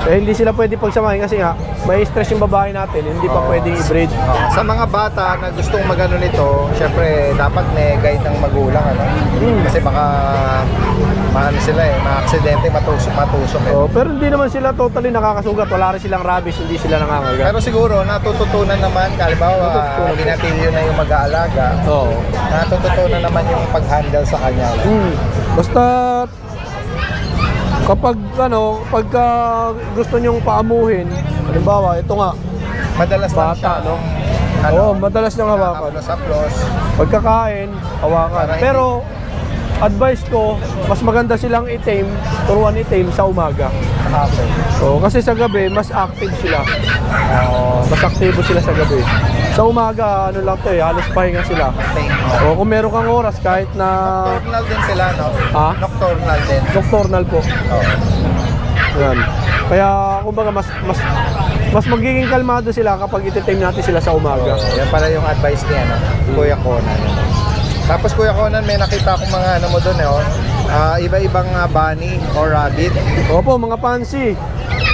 Eh, hindi sila pwede pagsamahin kasi nga, may stress yung babae natin, hindi pa pwedeng i-breed. Sa mga bata na gustong magano nito, syempre dapat may guide ng magulang, ano? Kasi baka maano sila ma-aksidente, matusok eh. Pero hindi naman sila totally nakakasugat, wala rin silang rabies, hindi sila nangangagat. Pero siguro natututunan naman, halimbawa, binatilyo na yung mag-aalaga. Natututunan naman yung pag-handle sa kanya. Basta kapag pagka gusto nyong paamuhin, halimbawa, ito nga, madalas lang siya, no? Oo, madalas niyang hawakan. Pagkakain, hawakan. Pero, advice ko, mas maganda silang itim, turuan itim sa umaga. So, kasi sa gabi, mas active sila. Mas aktibo sila sa gabi. Sa umaga, ano lang to halos pahinga sila. O kung meron kang oras, kahit na... Nocturnal din sila, no? Ha? Nocturnal din. Nocturnal po. Yan. Kaya, kumbaga, mas magiging kalmado sila kapag iti-tame natin sila sa umaga. Yan pala yung advice niya, no? Kuya Conan. Tapos Kuya Conan, may nakita akong mga ano mo doon, iba-ibang bunny or rabbit. Opo, mga pansy.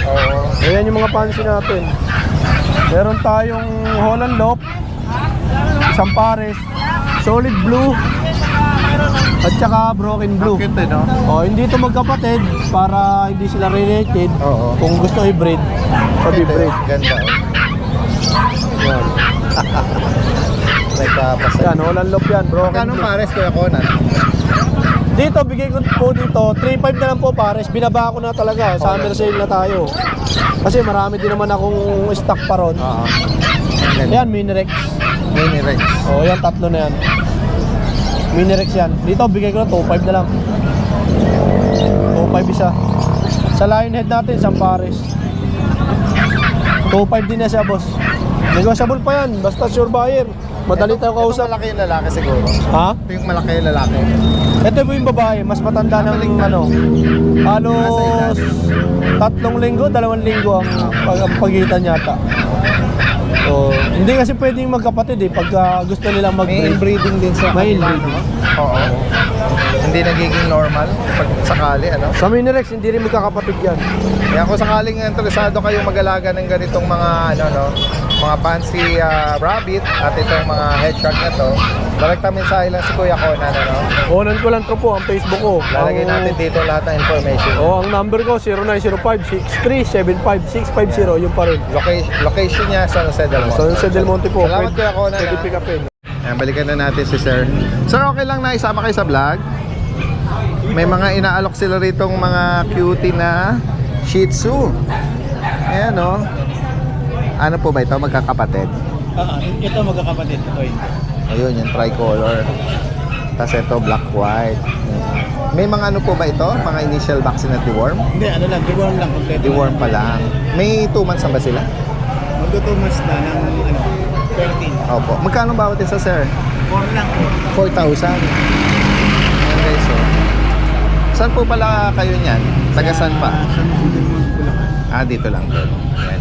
Oo. Ayan yung mga pansy natin. Meron tayong Holland Lock, isang pares, solid blue, at saka broken blue. Cute, no? Hindi ito magkapatid para hindi sila related. Kung gusto i-breed, sabi-breed. Ganda. Yan. Yan, Holland Lock yan, broken Kano blue. pares, Kuya Conan? Dito, bigay ko po dito, 3.5 na lang po pares. Binaba ko na talaga, summer sale na tayo. Kasi marami din naman akong stock pa ron. Yan, Mini-Rex. Mini-Rex. Yan, tatlo na yan. Mini-Rex yan. Dito, bigay ko na 2.5 na lang. 2.5 isa. Sa Lionhead natin, isang pares. 2.5 din na siya, boss. Negotiable pa yan, basta sure buyer. Madali tayo kausap. Ito malaki yung lalaki siguro. Ha? Ito yung malaki yung lalaki. Ito po yung babae, mas matanda ng halos 3 linggo, 2 linggo ang pagitan yata. So, hindi kasi pwedeng magkapatid pagka gusto nilang mag-breed. May breeding din sa kanila, no? Oo. Hindi nagiging normal pag sakali, ano? Sa Mini-Rex, hindi rin magkakapatid yan. Kaya kung sakaling interesado kayong mag-alaga ng ganitong mga, mga fancy rabbit at itong mga hedgehog na to, direct mensahe lang si Kuya Conan, ano? Conan ko lang to po, ang Facebook ko. Lalagay natin dito lahat ng information. Ang number ko, 0905-63-75650, yun pa rin. Location niya sa San Jose del Monte. San Jose del Monte po. Salamat Kuya Conan. Pwede pick upin. Ayan, balikan na natin si Sir. Sir, okay lang na isama kayo sa vlog? May mga inaalok sila ritong mga cutie na Shih Tzu. Ayan, no? Ano po ba ito? Magkakapatid? Ito magkakapatid. Ayun, yung tricolor. Tapos ito, black white. May mga ano po ba ito? Mga initial vaccine at deworm? Hindi, ano lang, deworm lang. Kompleto. Deworm pa lang. May 2 months na ba sila? Magto 2 months na ng 13. Opo. Magkano bawat isa, sir? 4 lang. 4,000. Okay, so. Saan po pala kayo niyan? Taga saan pa? Dito lang doon. Ayan.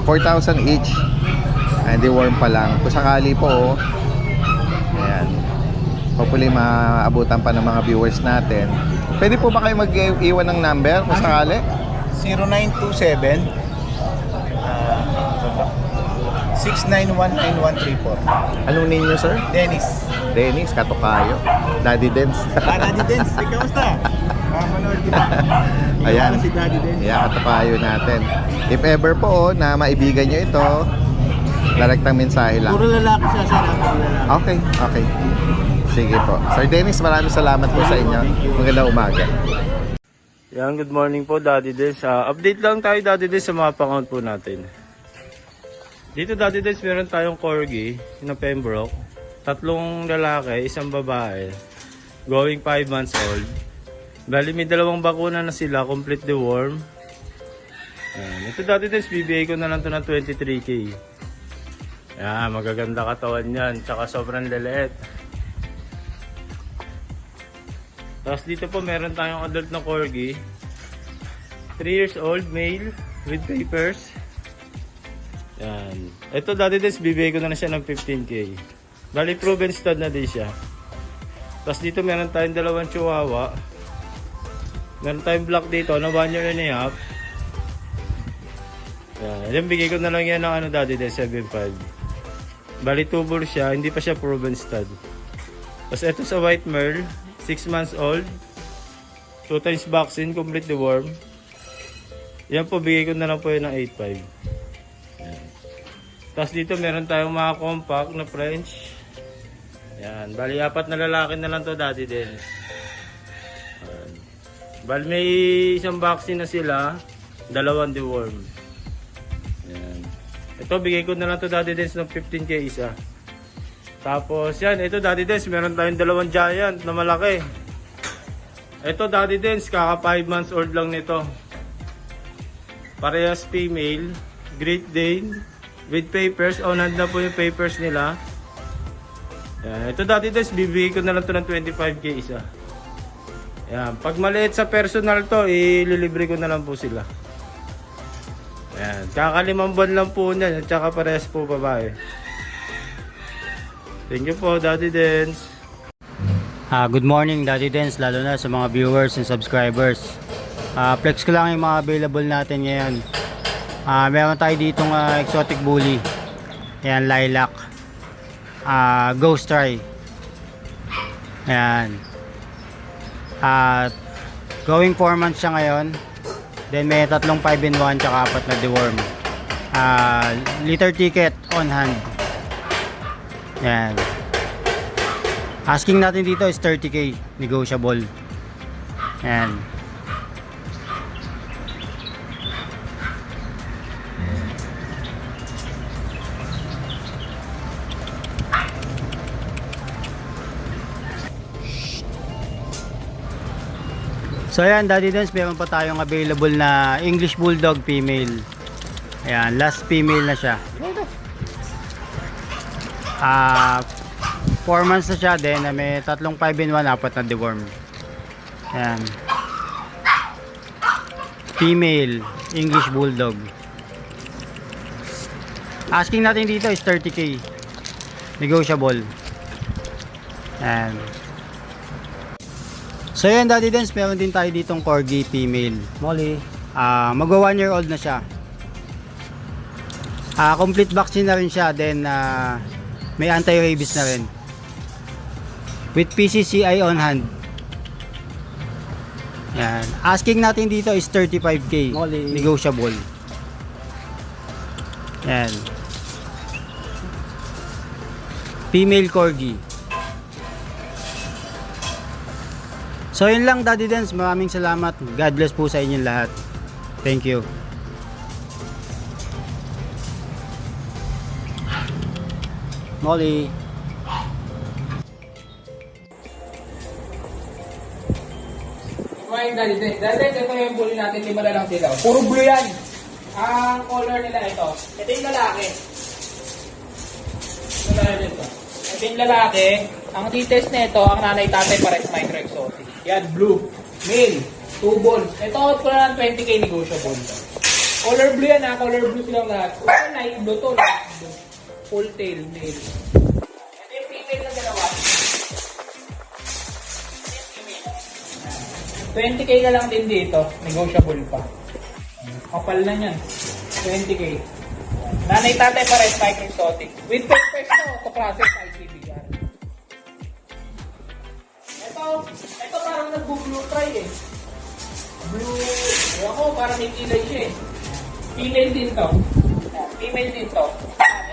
4,000 each. And deworm pa lang. Kung sakali po, ayan. Hopefully maabutan pa ng mga viewers natin. Pwede po ba kayo mag-iwan ng number kung sakali? 0927 6919134. Anong name nyo, sir? Dennis. Dennis, Katokayo. Daddy Dens. Daddy Dennis, kamusta? Manood kita. Ayan. Si Daddy Dennis. Ayan, Katokayo natin. If ever po na maibigan nyo ito, direktang mensahe lang. Puro lalaki siya, sir. Puro lalaki. Okay, okay. Sige po. Sir Dennis, maraming salamat po sa inyo. Magandang umaga. Yan, good morning po Daddy Des. Update lang tayo Daddy Des sa mga pang-count po natin. Dito Daddy Des, meron tayong corgi na Pembroke. 3 lalaki, 1 babae. Going 5 months old. Bali may 2 bakuna na sila, complete deworm. Yan. Ito Daddy Des, bibigay ko na lang to ng 23K. Yan, magaganda katawan yan. Tsaka sobrang leleet. Tapos dito po meron tayong adult na corgi. 3 years old, male, with papers. Yan. Ito Daddy Des, bibigay ko na siya ng 15K. Bali proven stud na din siya. Tapos dito meron tayong 2 chihuahua. Meron tayong black dito na 1 year and a half. Yan. Yan, bigay ko na lang yan ng Daddy Des, 7.5. Bali tubor siya, hindi pa siya proven stud. Tapos ito sa white merle, 6 months old, 2 times vaccine, complete deworm. Yan po, bigay ko na lang po yun ng 8.5. Yan. Tapos dito meron tayong mga compact na French. Yan, bali 4 na lalaki na lang to Daddy Dennis. Yan. Bali may 1 vaccine na sila, 2 deworm. Yan. Ito, bigay ko na lang to Daddy Dennis ng 15K isa. Tapos yan, ito Daddy Dennis, meron tayong 2 giant na malaki. Ito Daddy Dennis, kaka 5 months old lang nito. Parehas female, Great Dane, with papers. On hand na po yung papers nila. Yan. Ito Daddy Dennis, bibigay ko na lang to ng 25K isa. Yan. Pag maliit sa personal to, ililibre ko na lang po sila. Yan. Kaka 5 buwan lang po niyan, at saka parehas po babae. Thank you po Daddy Dennis. Good morning Daddy Dennis, lalo na sa mga viewers and subscribers. Flex ko lang yung mga available natin ngayon. Meron tayo ditong exotic bully. Ayan, lilac. Ghost try. Ayan. Going 4 months siya ngayon. Then may 3 5-in-1 tsaka 4 na deworm. Litter ticket on hand. Ayan. Asking natin dito is 30K, negotiable. Ayan. So ayan Daddy Dennis, meron pa tayong available na English Bulldog female. Ayan, last female na siya. 4 months na siya din, may 3 5-in-1, 4 na deworm. Ayan. Female English Bulldog. Asking natin dito is 30K, negotiable. Ayan. So yan Daddy Dennis, meron din tayo ditong corgi female. Molly. Magwa 1 year old na siya. Complete vaccine na rin siya, then may anti-rabies na rin. With PCCI on hand. Yan. Asking natin dito is 35K, Molly. negotiable. Yan. Female corgi. So yun lang Daddy Dennis, maraming salamat. God bless po sa inyong lahat. Thank you. Molly. Kumain Daddy Dennis. Daddy Dennis, ito yung bully natin, 5 na lang sila. Puro blue yan. Ang color nila ito. Ito yung lalaki. Ito yung lalaki. Ang details nito, ang nanay tatay pares micro exotic. Yan, blue. Male. 2 balls. Ito out ko na ng 20k negotiable. Color blue yan ha, color blue silang lahat. Ito light blue to, light blue. Full tail, male. Ito yung female na dalawa. 20k na lang din dito, negotiable pa. Kapal na yan, 20k. Nanay tatay pa rin, Spike Exotic. With papers to, to process ICBR. Ito parang nag-blue try eh. Blue, ako parang may kilay siya eh. Female din to. Female din to.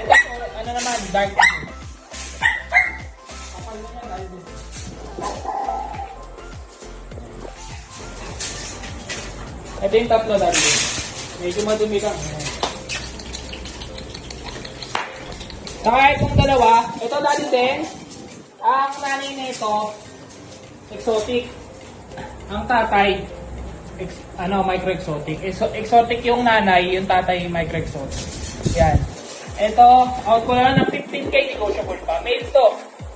Ito, ano naman, dark blue. Kapal na yan, dark blue. Ito yung tatlo dali. Medyo madumi lang. Saka itong dalawa, ito dali din. Ang nanay na ito, exotic. Ang tatay, micro-exotic. Exotic yung nanay, yung tatay micro-exotic. Yan. Ito, out ko lang ng 15k negotiable pa. Male to.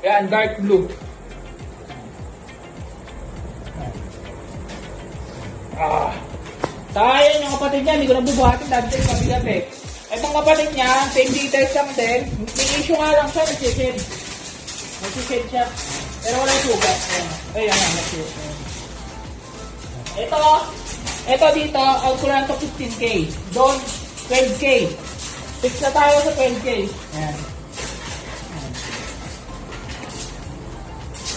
Yan, dark blue. Sayang yung kapatid niya, hindi ko nabubuhatin dati sa kabigat eh. Itong kapatid niya, same details lang din. May issue nga lang siya, nagsished. Nagsished siya. Pero walang sugat. Ayan, nagsished. Ito dito, out ko lang ito 15k. Doon, 12k. Fix na tayo sa 12k. Ayan.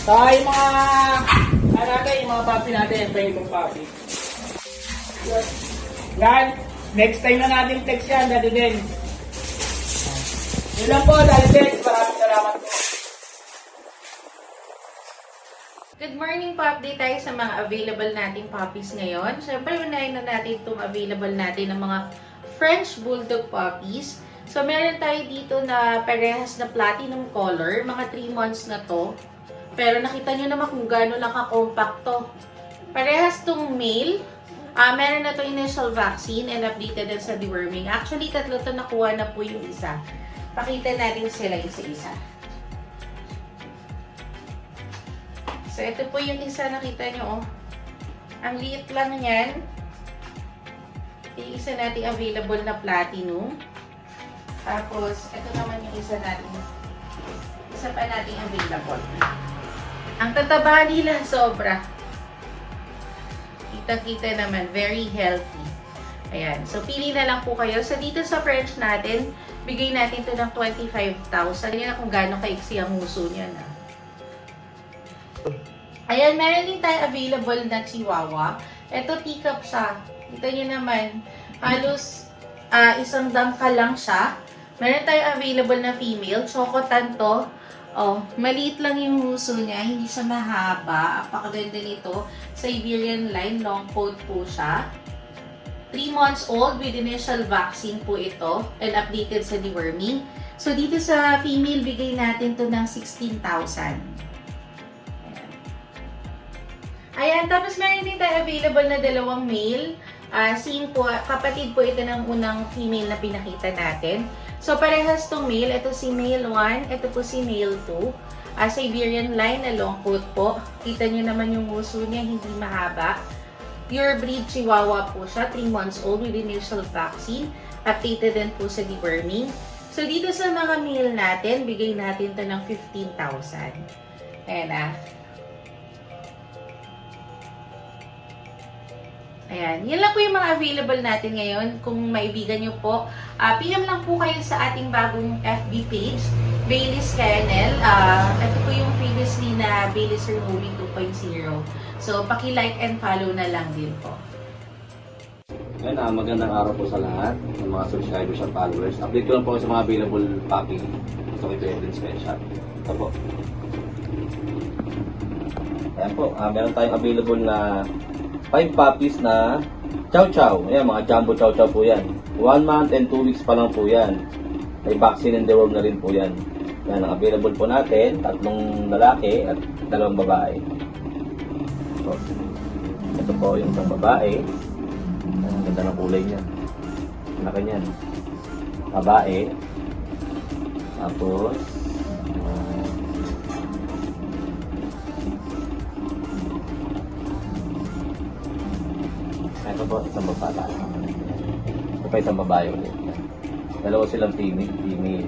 Saka yung mga, yung mga papi natin, yung papi. Yan. Next time na natin text yan, dati din. Yun lang po, dati din. Maraming salamat po. Good morning po. Update tayo sa mga available nating puppies ngayon. Siyempre, unahin na natin itong available natin ng mga French Bulldog puppies. So, meron tayo dito na parehas na platinum color. Mga 3 months na to. Pero nakita nyo naman kung gano'n lang ka-compact to. Parehas tong male. Meron na to initial vaccine and updated din sa deworming. Actually, 3 to nakuha na po yung isa. Pakita natin sila isa-isa. So, ito po yung isa, nakita nyo, oh. Ang liit lang yan. Yung isa natin available na platinum. Tapos, ito naman yung isa natin. Isa pa natin available. Ang tataba nila, sobra. Kita-kita naman, very healthy. Ayan. So, pili na lang po kayo. So, dito sa French natin, bigay natin to ng 25,000. Yan na kung gaano kaiksi ang huso niya na. Ayan, meron din tayo available na Chihuahua. Ito, teacup siya. Kita nyo naman, halos isang dangkal lang siya. Meron tayo available na female. Chocotan to. Oh, maliit lang yung huso niya, hindi siya mahaba. Apakaganda nito. Siberian line, long coat po siya. 3 months old with initial vaccine po ito and updated sa deworming. So, dito sa female, bigay natin to ng 16,000. Ayan, tapos meron din tayo available na 2 male. Same po, kapatid po ito ng unang female na pinakita natin. So, parehas itong male. Ito si male 1, ito po si male 2. Siberian line na long coat po. Kita nyo naman yung huso niya, hindi mahaba. Pure breed Chihuahua po siya, 3 months old with initial vaccine. Updated din po sa deworming. So, dito sa mga male natin, bigay natin to ng 15,000. Ayan Ayan. Yan lang po yung mga available natin ngayon. Kung maibigan nyo po, PM lang po kayo sa ating bagong FB page, Bailey's Kennel. Ito po yung previously na Bailey's Removing 2.0. So, paki-like and follow na lang din po. Ayan, magandang araw po sa lahat ng mga subscribers at followers. Update ko lang po sa mga available packing. Ito kay Edwin Special. Ito po. Ayan po, meron tayong available na 5 puppies na Chow Chow. Ayan, mga jumbo Chow Chow po yan. 1 month and 2 weeks pa lang po yan. May vaccine and deworm na rin po yan. Yan, ang available po natin, 3 lalaki at 2 babae. So, ito po yung isang babae. Ang ganda ng kulay niya. Laki niyan. Babae. Tapos, Ito po, isang babae. Ito pa isang babae ulit. Dalawa silang female.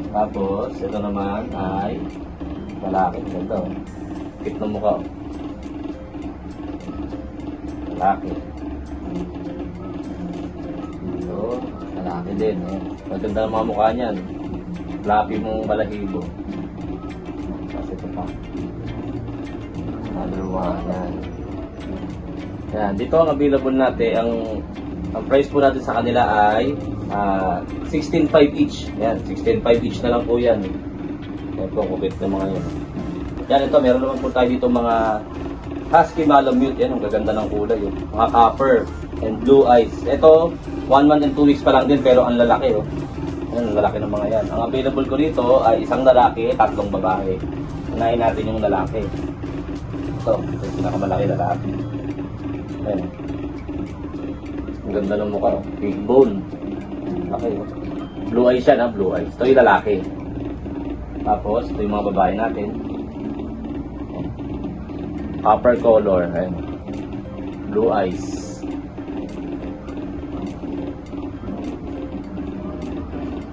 Tapos, ito naman ay lalaki. Ganda oh. Kit ng mukha oh. Lalaki. Ito, lalaki din oh. Maganda ang mga mukha niyan. Fluffy mong balahibo. Tapos ito pa. Another one. Yan. Yan. Dito ang available natin. Ang price po natin sa kanila ay 16.5 each. Yan. 16.5 each na lang po yan. Yan po, kupit na mga yan. Yan, ito. Meron naman po tayo dito mga Husky Malamute. Yan. Ang gaganda ng kulay. Yun. Mga copper and blue eyes. Ito, 1 month and 2 weeks pa lang din. Pero ang lalaki. Oh. Yan, ang lalaki ng mga yan. Ang available ko dito ay isang lalaki, 3 babae. Unahin natin yung lalaki. Ito yung pinakamalaki lalaki. Ayan. Ang ganda ng mukha. Big bone. Okay. Blue eyes yan ha, blue eyes. Ito yung lalaki. Tapos, ito yung mga babae natin. Copper color. Ayan. Blue eyes.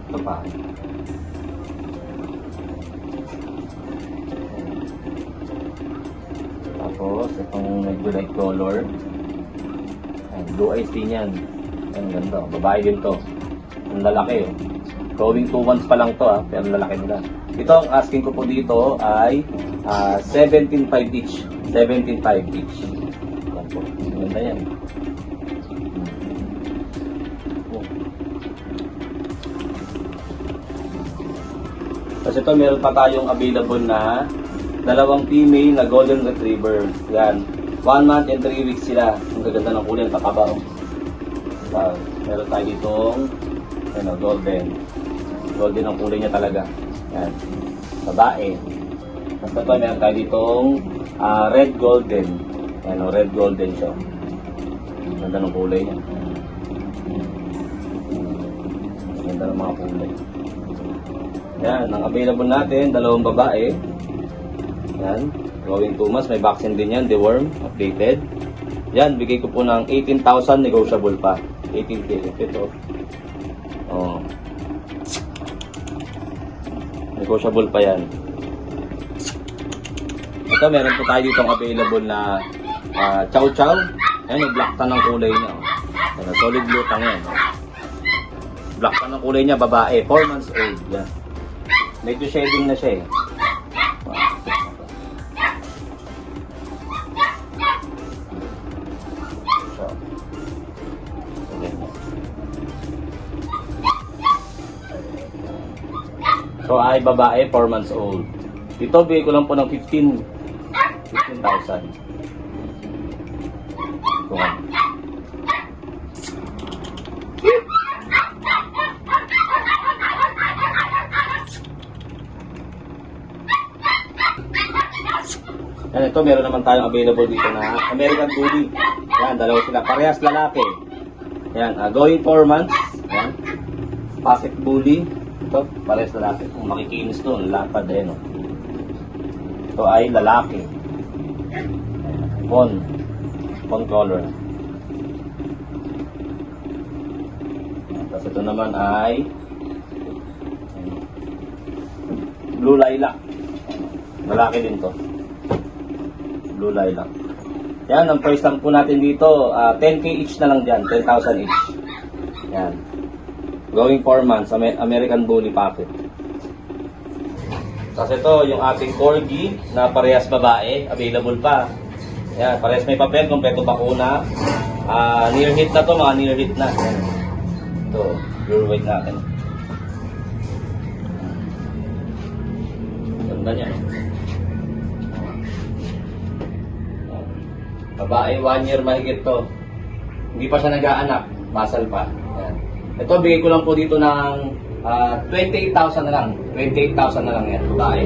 Ito pa. Tapos, itong medyo light color. Ayan, blue eyes din yan. Ayan, ganda. Babae din to. Ang lalaki. Going 2 months pa lang to pero ang lalaki nila. Ito, ang asking ko po dito ay 17.5 each. 17.5 each. Ayan po. Ganda yan. Tapos ito, meron pa tayong available na 2 female na golden retriever. Yan. 1 month and 3 weeks sila. Ang gaganda ng kulay, kakaba. Meron tayo ditong golden. Golden ang kulay niya talaga. Yan. Babae. Tapos ito, meron tayo ditong red golden. Yan, red golden siya. Ang ganda ng kulay niya. Ang ganda ng mga kulay. Yan, ang available natin, 2 babae. Yan, going 2 months, may vaccine din yan, deworm, updated. Yan, bigay ko po ng 18,000, negotiable pa. 18K, ito. Oh. Negotiable pa yan. Ito, meron po tayo ditong available na chow chow. Ayan, black tan ang kulay niya. Yan, solid blue tan yan. Black tan ang kulay niya, babae, 4 months old. Yan. Medyo shading na siya eh. So ay babae, 4 months old. Ito bigay ko lang po ng 15,000. So, yan, ito meron naman tayong available dito na American Bully. Yan, dalawa sila. Parehas lalaki. Yan, going 4 months. Yan. Pocket Bully. Ito, parehas lalaki. Kung makikinis to, lapad eh, no? Ito ay lalaki. Fawn color. Tapos ito naman ay blue lilac. Lalaki din to. Blue lilac. Yan, ang price lang po natin dito, 10K each na lang dyan, 10,000 each. Yan. Going 4 months, American Bully Pocket. Tapos ito, yung ating corgi na parehas babae, available pa. Yan, parehas may papel, kompleto bakuna. Near hit na to, mga near hit na. Yan. Ito, pure weight natin. Ganda niya. Babae, 1 year mahigit to. Hindi pa siya nag-aanak. Basal pa. Yan. Ito, bigay ko lang po dito ng 28,000 na lang. 28,000 na lang yan. Babae.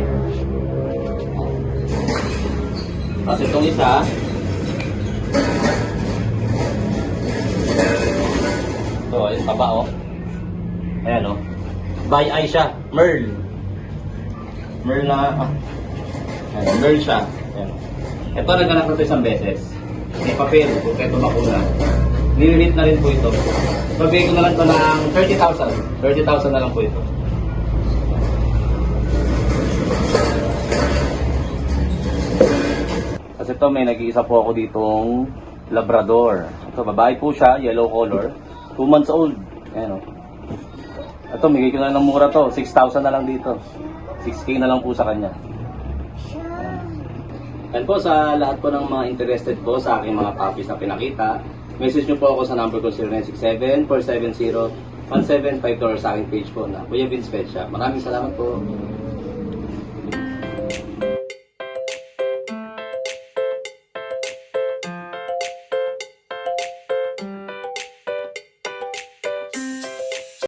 Tapos itong isa. Ito, yung taba oh. Ayan oh. By eye siya. Merl. Merl na. Ayan, Merl siya. Ayan. Ito, naghanap na ito isang beses. may papel, kompleto bakuna. Nililit na rin po ito. So, bigay ko na lang ito ng 30,000. 30,000 na lang po ito. Kasi ito, may nag-iisa po ako ditong Labrador. Ito, babae po siya, yellow color. 2 months old. Ayan o. Ito, bigay ko na lang ng mura to. 6,000 na lang dito. 6K na lang po sa kanya. Yan po sa lahat po ng mga interested po sa aking mga puppies na pinakita. Message nyo po ako sa number ko 0967-470-1752 sa aking page po na Kuya Vince Pet Shop. Maraming salamat po.